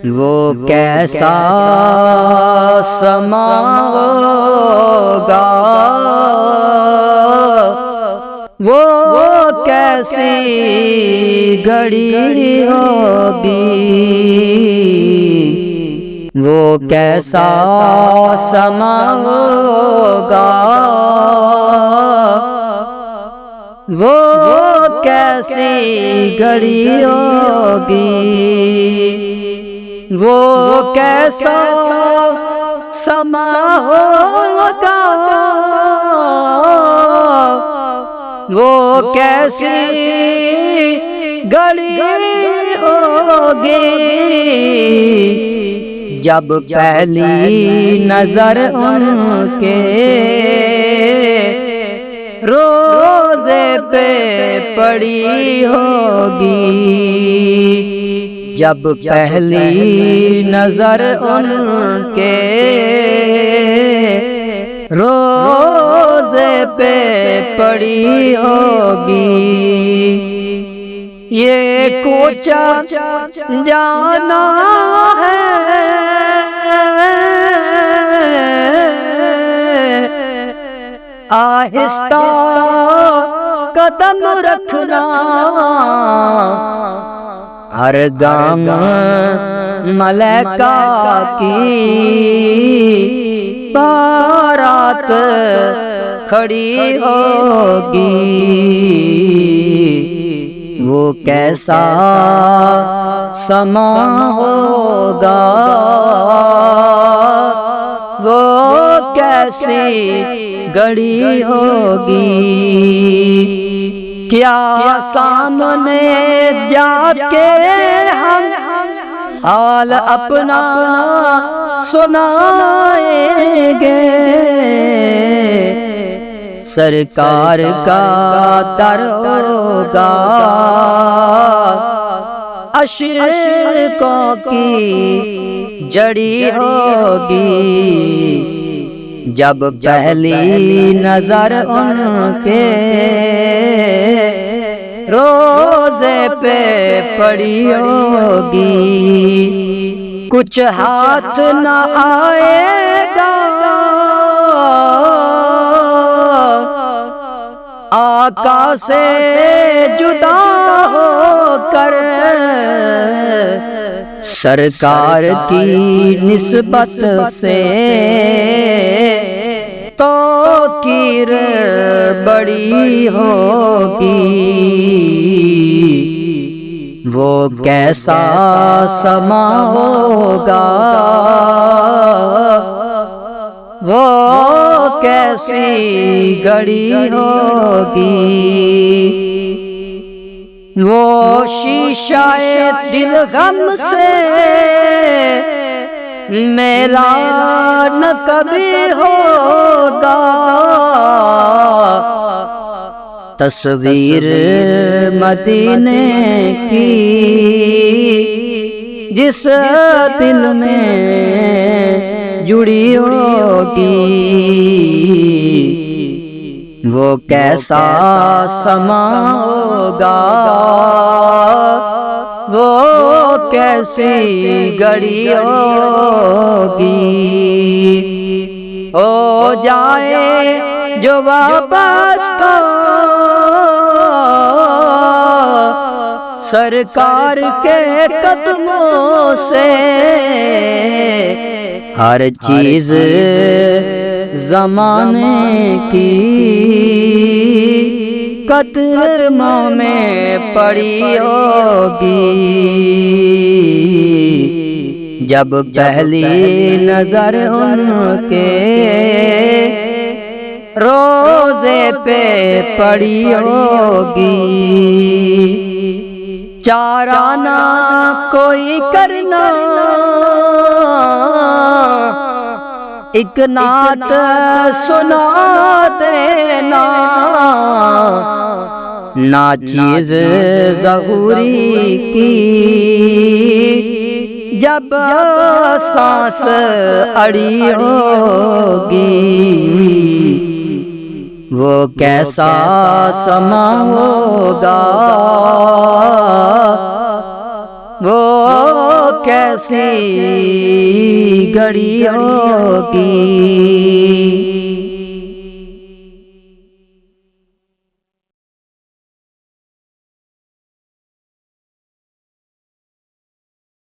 वो कैसा समा होगा, वो कैसी घड़ी होगी, वो कैसा समा होगा, वो कैसी घड़ी होगी, वो कैसा समा होगा, वो कैसी घड़ी होगी, जब पहली नजर उनके रोज़े पे पड़ी होगी, जब पहली नजर उनके रोज़े पे पड़ी होगी। ये कोचा जाना है, आहिस्ता कदम रखना, हर गाम मलाइका की बारात खड़ी होगी, वो कैसा समा होगा, वो कैसी घड़ी होगी, क्या सामने जाके हम हाल अपना सुनाएंगे, सरकार का दर होगा, अशकों की जड़ी होगी, जब पहली नजर उनके रोज़े पे पड़ी होगी, कुछ हाथ न आएगा आका से जुदा होकर, सरकार की निस्बत से तो कीर बड़ी होगी, वो कैसा समा होगा, वो कैसी घड़ी होगी, वो शीशाए दिल गम से मेरा न कभी होगा, तस्वीर मदीने की जिस दिल में जुड़ी होगी, वो कैसा समा होगा, वो कैसी घड़ी होगी, हो जाए जो वापस तो सरकार के कदमों से, हर चीज जमाने की कदमों में पड़ी होगी, जब पहली नजर उनके रोज़े पे पड़ी होगी, चाराना कोई करना एक नात सुना देना, ना चीज ज़रूरी की जब सांस अड़ी होगी, वो कैसा समा होगा, वो कैसी घड़ी होगी।